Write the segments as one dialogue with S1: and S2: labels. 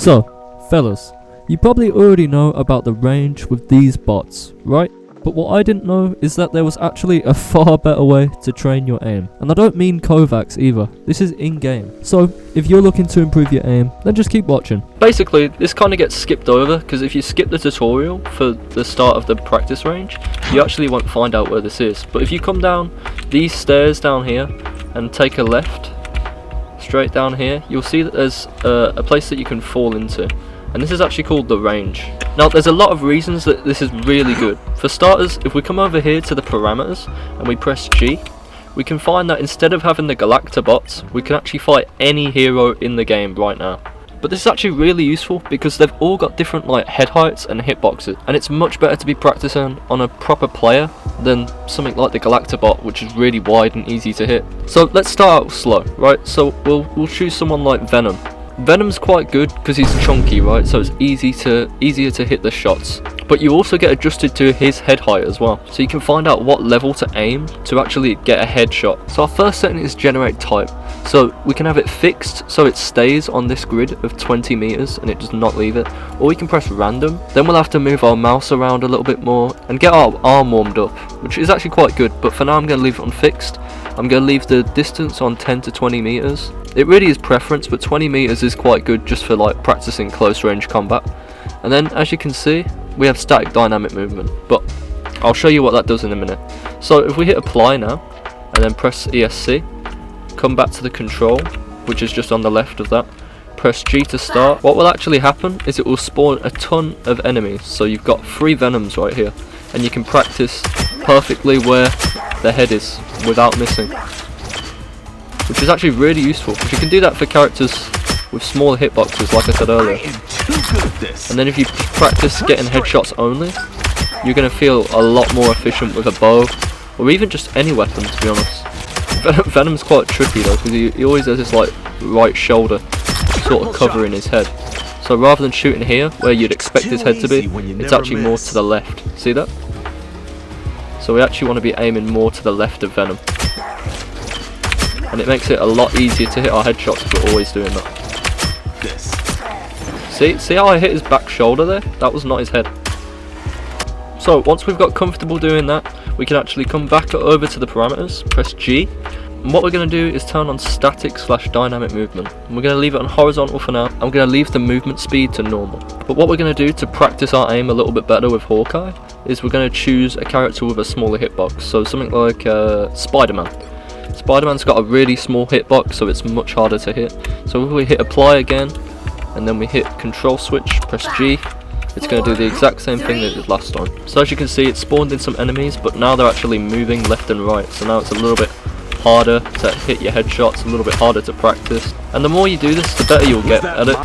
S1: So, fellas, you probably already know about the range with these bots, right? But what I didn't know is that there was actually a far better way to train your aim. And I don't mean kovaaks either, this is in-game. So, if you're looking to improve your aim, then just keep watching. Basically, this kind of gets skipped over, because if you skip the tutorial for the start of the practice range, you actually won't find out where this is. But if you come down these stairs down here, and take a left, straight down here, you'll see that there's a place that you can fall into. And this is actually called the range. Now there's a lot of reasons that this is really good. For starters, if we come over here to the parameters and we press G, we can find that instead of having the Galacta bots, we can actually fight any hero in the game right now. But this is actually really useful because they've all got different like head heights and hitboxes, and it's much better to be practicing on a proper player than something like the Galacta bot, which is really wide and easy to hit. So let's start out slow, right? So we'll choose someone like Venom. Venom's quite good because he's chunky, right? So it's easier to hit the shots. But you also get adjusted to his head height as well. So you can find out what level to aim to actually get a headshot. So our first setting is generate type. So we can have it fixed so it stays on this grid of 20 meters and it does not leave it. Or we can press random. Then we'll have to move our mouse around a little bit more and get our arm warmed up, which is actually quite good. But for now I'm going to leave it on fixed. I'm going to leave the distance on 10 to 20 meters. It really is preference, but 20 meters is quite good just for like practicing close range combat. And then as you can see, we have static dynamic movement, but I'll show you what that does in a minute. So if we hit apply now, and then press ESC, come back to the control, which is just on the left of that, press G to start. What will actually happen is it will spawn a ton of enemies. So you've got 3 Venoms right here, and you can practice perfectly where the head is without missing, which is actually really useful because you can do that for characters with smaller hitboxes, like I said earlier. And then if you practice getting headshots only, you're going to feel a lot more efficient with a bow, or even just any weapon, to be honest. Venom's quite tricky though, because he always has this like right shoulder sort of covering his head. So rather than shooting here, where you'd expect his head to be, it's actually more to the left. See that? So we actually want to be aiming more to the left of Venom. And it makes it a lot easier to hit our headshots if we're always doing that. See how I hit his back shoulder there? That was not his head. So once we've got comfortable doing that, we can actually come back over to the parameters, press G, and what we're going to do is turn on static / dynamic movement. And we're going to leave it on horizontal for now. I'm going to leave the movement speed to normal. But what we're going to do to practice our aim a little bit better with Hawkeye is we're going to choose a character with a smaller hitbox. So something like Spider-Man. Spider-Man's got a really small hitbox, so it's much harder to hit. So if we hit apply again, and then we hit control switch, press G, it's going to do the exact same thing that it did last time. So as you can see, it spawned in some enemies, but now they're actually moving left and right. So now it's a little bit harder to hit your headshots, a little bit harder to practice. And the more you do this, the better you'll get at it.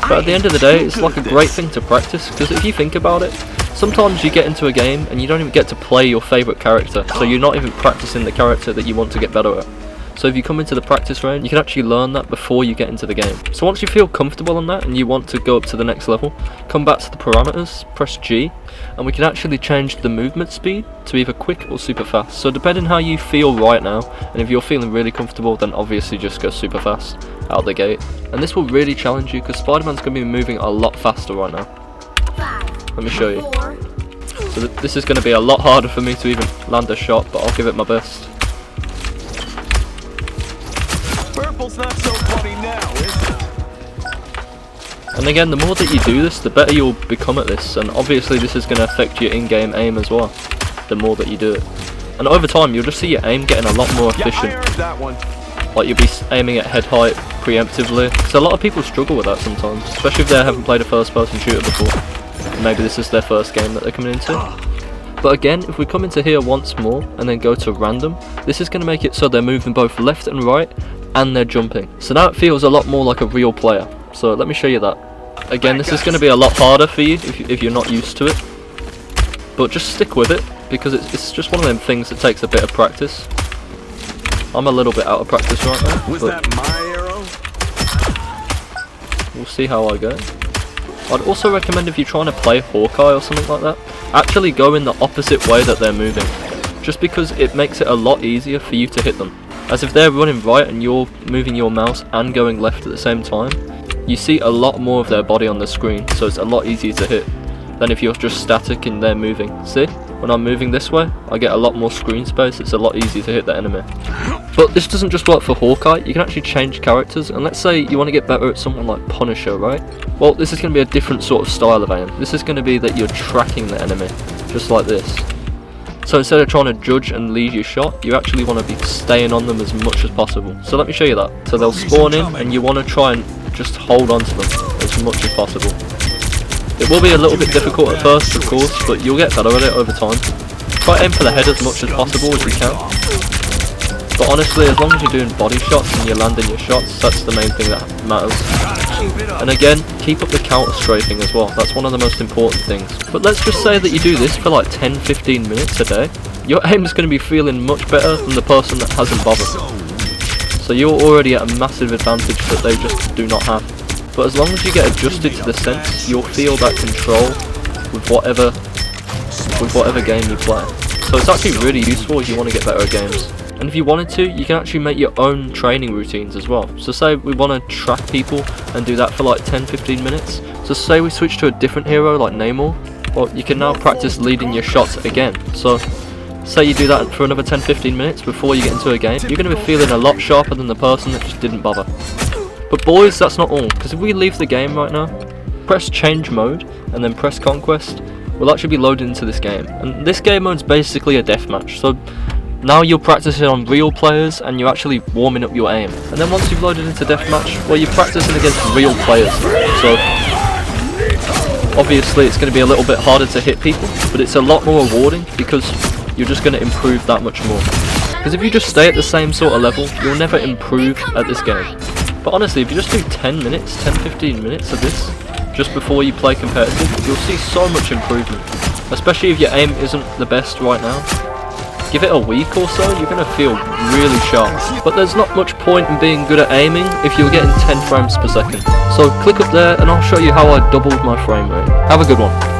S1: But at the end of the day, it's like a great thing to practice, because if you think about it, sometimes you get into a game and you don't even get to play your favourite character, so you're not even practicing the character that you want to get better at. So if you come into the practice range, you can actually learn that before you get into the game. So once you feel comfortable on that and you want to go up to the next level, come back to the parameters, press G, and we can actually change the movement speed to either quick or super fast. So depending how you feel right now, and if you're feeling really comfortable, then obviously just go super fast out of the gate. And this will really challenge you because Spider-Man's going to be moving a lot faster right now. Let me show you. So this is going to be a lot harder for me to even land a shot, but I'll give it my best.
S2: Purple's not so funny now, is it?
S1: And again, the more that you do this, the better you'll become at this, and obviously this is going to affect your in-game aim as well, the more that you do it. And over time, you'll just see your aim getting a lot more efficient.
S2: Yeah, I heard that one.
S1: Like you'll be aiming at head height preemptively, because a lot of people struggle with that sometimes, especially if they haven't played a first-person shooter before. And maybe this is their first game that they're coming into. But again, if we come into here once more, and then go to random, this is going to make it so they're moving both left and right, and they're jumping. So now it feels a lot more like a real player. So let me show you that. Again, this is going to be a lot harder for you if you're not used to it. But just stick with it, because it's just one of them things that takes a bit of practice. I'm a little bit out of practice right now.
S2: Was that my arrow?
S1: We'll see how I go. I'd also recommend if you're trying to play Hawkeye or something like that, actually go in the opposite way that they're moving. Just because it makes it a lot easier for you to hit them. As if they're running right and you're moving your mouse and going left at the same time, you see a lot more of their body on the screen, so it's a lot easier to hit than if you're just static and they're moving. See? When I'm moving this way, I get a lot more screen space, it's a lot easier to hit the enemy. But this doesn't just work for Hawkeye, you can actually change characters, and let's say you want to get better at someone like Punisher, right? Well, this is going to be a different sort of style of aim. This is going to be that you're tracking the enemy, just like this. So instead of trying to judge and lead your shot, you actually want to be staying on them as much as possible. So let me show you that. So they'll spawn in, and you want to try and just hold on to them as much as possible. It will be a little bit difficult at first, of course, but you'll get better at it over time. Try aim for the head as much as possible as you can. But honestly, as long as you're doing body shots and you're landing your shots, that's the main thing that matters. And again, keep up the counter strafing as well, that's one of the most important things. But let's just say that you do this for like 10-15 minutes a day, your aim is going to be feeling much better than the person that hasn't bothered. So you're already at a massive advantage that they just do not have. But as long as you get adjusted to the sense, you'll feel that control with whatever game you play. So it's actually really useful if you want to get better at games. And if you wanted to, you can actually make your own training routines as well. So say we want to track people and do that for like 10-15 minutes. So say we switch to a different hero like Namor, well, you can now practice leading your shots again. So say you do that for another 10-15 minutes before you get into a game, you're going to be feeling a lot sharper than the person that just didn't bother. But boys, that's not all, because if we leave the game right now, press change mode and then press conquest, we'll actually be loaded into this game. And this game mode's basically a deathmatch, so now you're practicing on real players and you're actually warming up your aim. And then once you've loaded into deathmatch, well, you're practicing against real players. So obviously it's going to be a little bit harder to hit people, but it's a lot more rewarding because you're just going to improve that much more. Because if you just stay at the same sort of level, you'll never improve at this game. But honestly, if you just do 10-15 minutes of this, just before you play competitive, you'll see so much improvement. Especially if your aim isn't the best right now. Give it a week or so, you're going to feel really sharp. But there's not much point in being good at aiming if you're getting 10 frames per second. So click up there and I'll show you how I doubled my frame rate. Have a good one.